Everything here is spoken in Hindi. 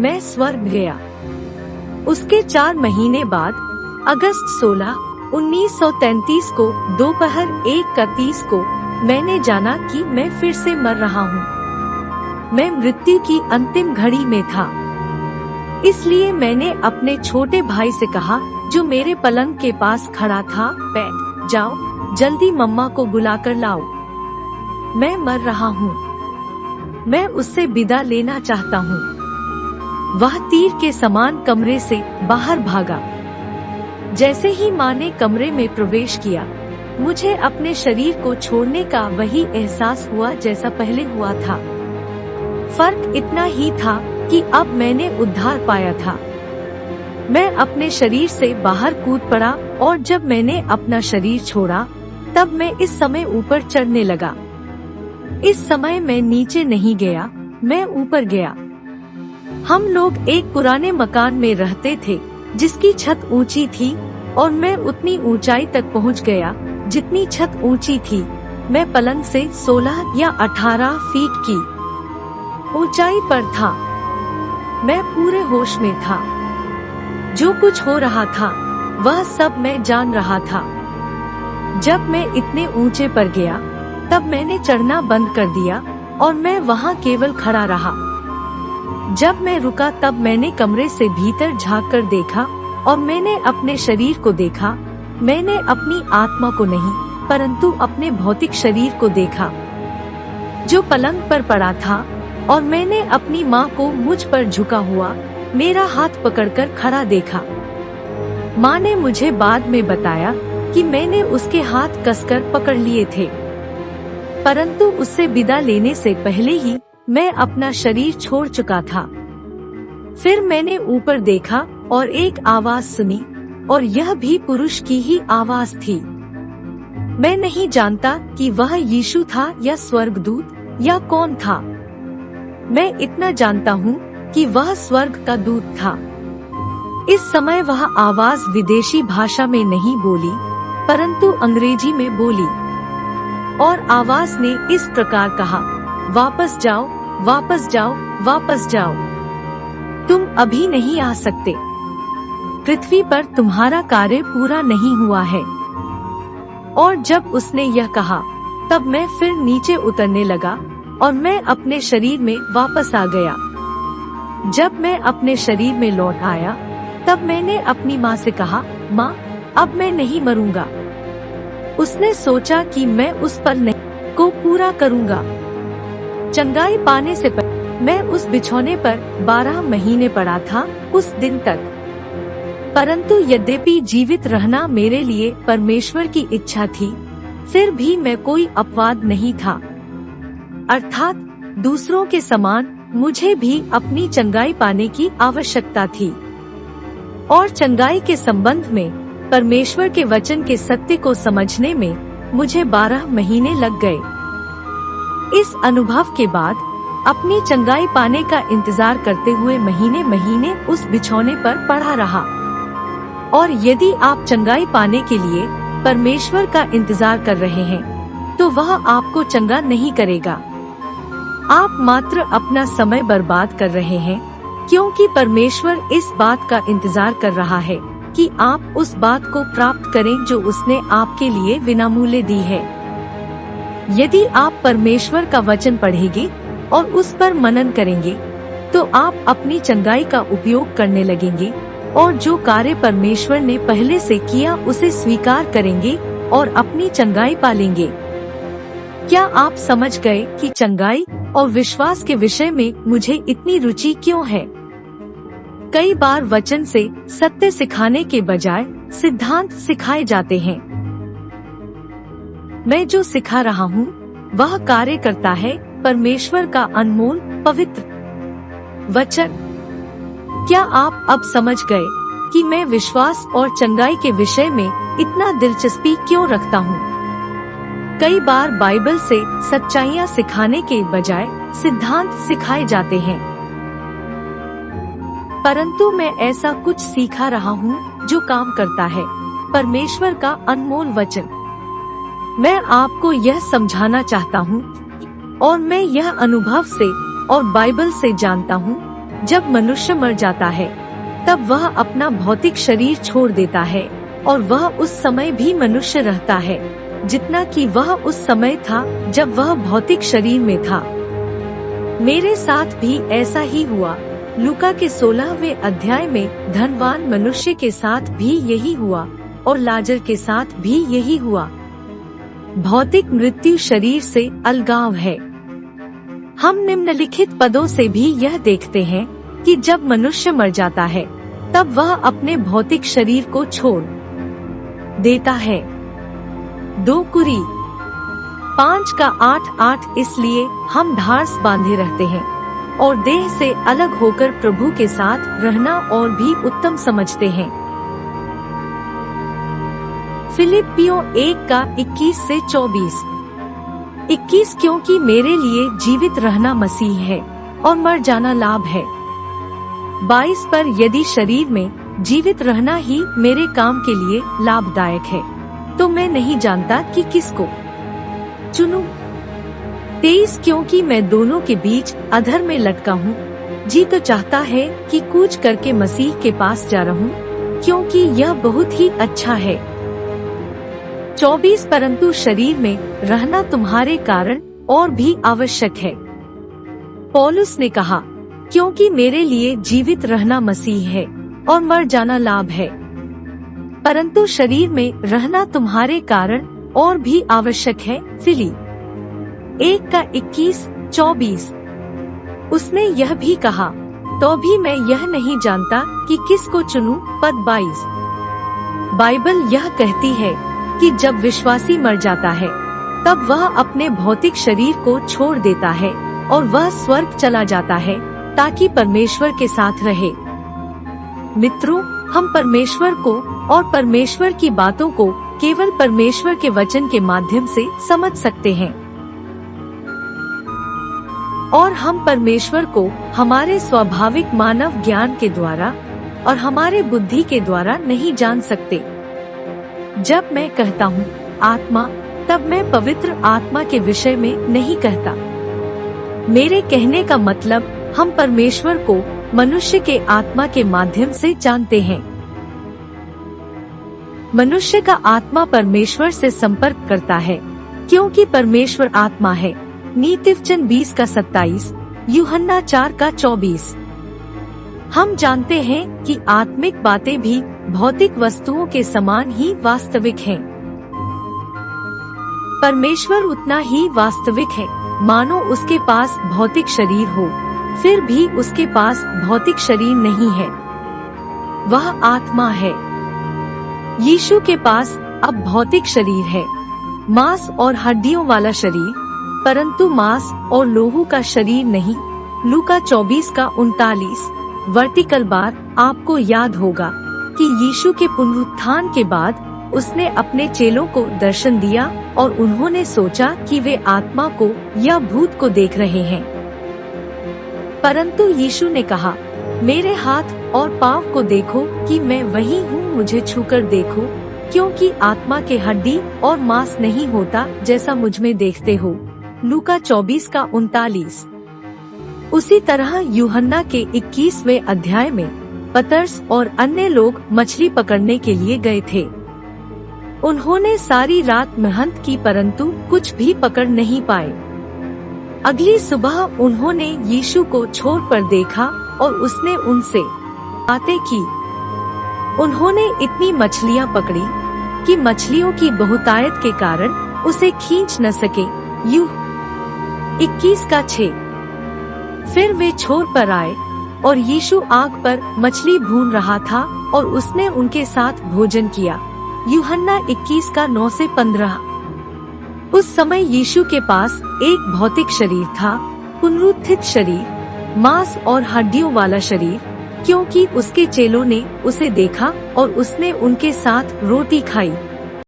मैं स्वर्ग गया। उसके 4 महीने बाद अगस्त 16, 1933 को दोपहर 1:30 को मैंने जाना कि मैं फिर से मर रहा हूँ। मैं मृत्यु की अंतिम घड़ी में था। इसलिए मैंने अपने छोटे भाई से कहा, जो मेरे पलंग के पास खड़ा था, बैठ जाओ, जल्दी मम्मा को बुलाकर लाओ, मैं मर रहा हूँ। मैं उससे विदा लेना चाहता हूँ। वह तीर के समान कमरे से बाहर भागा। जैसे ही माँ ने कमरे में प्रवेश किया, मुझे अपने शरीर को छोड़ने का वही एहसास हुआ जैसा पहले हुआ था। फर्क इतना ही था कि अब मैंने उद्धार पाया था। मैं अपने शरीर से बाहर कूद पड़ा और जब मैंने अपना शरीर छोड़ा, तब मैं इस समय ऊपर चढ़ने लगा। इस समय मैं नीचे नहीं गया, मैं ऊपर गया। हम लोग एक पुराने मकान में रहते थे जिसकी छत ऊंची थी और मैं उतनी ऊंचाई तक पहुंच गया जितनी छत ऊंची थी। मैं पलंग से 16 या 18 फीट की ऊंचाई पर था। मैं पूरे होश में था। जो कुछ हो रहा था वह सब मैं जान रहा था। जब मैं इतने ऊंचे पर गया, तब मैंने चढ़ना बंद कर दिया और मैं वहां केवल खड़ा रहा। जब मैं रुका, तब मैंने कमरे से भीतर झांक कर देखा और मैंने अपने शरीर को देखा। मैंने अपनी आत्मा को नहीं, परंतु अपने भौतिक शरीर को देखा जो पलंग पर पड़ा था, और मैंने अपनी माँ को मुझ पर झुका हुआ मेरा हाथ पकड़कर खड़ा देखा। माँ ने मुझे बाद में बताया कि मैंने उसके हाथ कसकर पकड़ लिए थे, परंतु उससे विदा लेने से पहले ही मैं अपना शरीर छोड़ चुका था। फिर मैंने ऊपर देखा और एक आवाज सुनी, और यह भी पुरुष की ही आवाज थी। मैं नहीं जानता कि वह यीशु था या स्वर्गदूत या कौन था। मैं इतना जानता हूँ कि वह स्वर्ग का दूत था। इस समय वह आवाज विदेशी भाषा में नहीं बोली, परंतु अंग्रेजी में बोली, और आवाज ने इस प्रकार कहा, वापस जाओ, वापस जाओ, वापस जाओ। तुम अभी नहीं आ सकते। पृथ्वी पर तुम्हारा कार्य पूरा नहीं हुआ है। और जब उसने यह कहा, तब मैं फिर नीचे उतरने लगा और मैं अपने शरीर में वापस आ गया। जब मैं अपने शरीर में लौट आया, तब मैंने अपनी माँ से कहा, माँ, अब मैं नहीं मरूंगा। उसने सोचा कि मैं उस पर नहीं को पूरा करूंगा। चंगाई पाने से पहले मैं उस बिछौने पर 12 महीने पड़ा था उस दिन तक। परंतु यद्यपि जीवित रहना मेरे लिए परमेश्वर की इच्छा थी, फिर भी मैं कोई अपवाद नहीं था। अर्थात दूसरों के समान मुझे भी अपनी चंगाई पाने की आवश्यकता थी। और चंगाई के संबंध में परमेश्वर के वचन के सत्य को समझने में मुझे 12 महीने लग गए। इस अनुभव के बाद अपनी चंगाई पाने का इंतजार करते हुए महीने महीने उस बिछौने पर पड़ा रहा। और यदि आप चंगाई पाने के लिए परमेश्वर का इंतजार कर रहे हैं, तो वह आपको चंगा नहीं करेगा। आप मात्र अपना समय बर्बाद कर रहे हैं, क्योंकि परमेश्वर इस बात का इंतजार कर रहा है कि आप उस बात को प्राप्त करें जो उसने आपके लिए विनामूल्य दी है। यदि आप परमेश्वर का वचन पढ़ेंगे और उस पर मनन करेंगे, तो आप अपनी चंगाई का उपयोग करने लगेंगे और जो कार्य परमेश्वर ने पहले से किया उसे स्वीकार करेंगे और अपनी चंगाई पालेंगे। क्या आप समझ गए कि चंगाई और विश्वास के विषय में मुझे इतनी रुचि क्यों है? कई बार वचन से सत्य सिखाने के बजाय सिद्धांत सिखाए जाते हैं। मैं जो सिखा रहा हूँ वह कार्य करता है परमेश्वर का अनमोल पवित्र वचन। क्या आप अब समझ गए कि मैं विश्वास और चंगाई के विषय में इतना दिलचस्पी क्यों रखता हूँ? कई बार बाइबल से सच्चाइयाँ सिखाने के बजाय सिद्धांत सिखाए जाते हैं, परंतु मैं ऐसा कुछ सीखा रहा हूँ जो काम करता है, परमेश्वर का अनमोल वचन। मैं आपको यह समझाना चाहता हूँ और मैं यह अनुभव से और बाइबल से जानता हूँ। जब मनुष्य मर जाता है तब वह अपना भौतिक शरीर छोड़ देता है और वह उस समय भी मनुष्य रहता है जितना कि वह उस समय था जब वह भौतिक शरीर में था। मेरे साथ भी ऐसा ही हुआ। लूका के 16वें अध्याय में धनवान मनुष्य के साथ भी यही हुआ और लाजर के साथ भी यही हुआ। भौतिक मृत्यु शरीर से अलगाव है। हम निम्नलिखित पदों से भी यह देखते हैं कि जब मनुष्य मर जाता है तब वह अपने भौतिक शरीर को छोड़ देता है। 2 कुरी 5:8 इसलिए हम धार्स बांधे रहते हैं और देह से अलग होकर प्रभु के साथ रहना और भी उत्तम समझते हैं। फिलिप्पियों 1:21-24। 21 क्योंकि मेरे लिए जीवित रहना मसीह है और मर जाना लाभ है। 22 पर यदि शरीर में जीवित रहना ही मेरे काम के लिए लाभदायक है तो मैं नहीं जानता कि किसको चुनूं। 23 क्योंकि मैं दोनों के बीच अधर में लटका हूँ। जी तो चाहता है कि कूच करके मसीह के पास जा रहूं क्योंकि यह बहुत ही अच्छा है। 24 परंतु शरीर में रहना तुम्हारे कारण और भी आवश्यक है। पौलुस ने कहा क्योंकि मेरे लिए जीवित रहना मसीह है और मर जाना लाभ है, परंतु शरीर में रहना तुम्हारे कारण और भी आवश्यक है। फिली 1:21-24। उसने यह भी कहा तो भी मैं यह नहीं जानता कि किसको चुनूं। पद 22। बाइबल यह कहती है कि जब विश्वासी मर जाता है तब वह अपने भौतिक शरीर को छोड़ देता है और वह स्वर्ग चला जाता है ताकि परमेश्वर के साथ रहे। मित्रों, हम परमेश्वर को और परमेश्वर की बातों को केवल परमेश्वर के वचन के माध्यम से समझ सकते हैं और हम परमेश्वर को हमारे स्वाभाविक मानव ज्ञान के द्वारा और हमारे बुद्धि के द्वारा नहीं जान सकते। जब मैं कहता हूँ आत्मा, तब मैं पवित्र आत्मा के विषय में नहीं कहता। मेरे कहने का मतलब हम परमेश्वर को मनुष्य के आत्मा के माध्यम से जानते हैं। मनुष्य का आत्मा परमेश्वर से संपर्क करता है क्योंकि परमेश्वर आत्मा है। नीतिवचन 20:27, यूहन्ना 4:24। हम जानते हैं कि आत्मिक बातें भी भौतिक वस्तुओं के समान ही वास्तविक हैं। परमेश्वर उतना ही वास्तविक है मानो उसके पास भौतिक शरीर हो, फिर भी उसके पास भौतिक शरीर नहीं है। वह आत्मा है। यीशु के पास अब भौतिक शरीर है, मांस और हड्डियों वाला शरीर, परंतु मांस और लोहू का शरीर नहीं। लूका 24:39। Vertical bar. आपको याद होगा कि यीशु के पुनरुत्थान के बाद उसने अपने चेलों को दर्शन दिया और उन्होंने सोचा कि वे आत्मा को या भूत को देख रहे हैं, परंतु यीशु ने कहा, मेरे हाथ और पांव को देखो कि मैं वही हूँ, मुझे छूकर देखो, क्योंकि आत्मा के हड्डी और मांस नहीं होता जैसा मुझ में देखते हो। लूका 24:39। उसी तरह यूहन्ना के 21वें अध्याय में पतरस और अन्य लोग मछली पकड़ने के लिए गए थे। उन्होंने सारी रात मेहनत की परंतु कुछ भी पकड़ नहीं पाए। अगली सुबह उन्होंने यीशु को छोर पर देखा और उसने उनसे बातें की। उन्होंने इतनी मछलियां पकड़ी कि मछलियों की बहुतायत के कारण उसे खींच न सके। यू 21:6। फिर वे छोर पर आए और यीशु आग पर मछली भून रहा था और उसने उनके साथ भोजन किया। यूहन्ना 21:9-15। उस समय यीशु के पास एक भौतिक शरीर था, पुनरुत्थित शरीर, मांस और हड्डियों वाला शरीर, क्योंकि उसके चेलों ने उसे देखा और उसने उनके साथ रोटी खाई।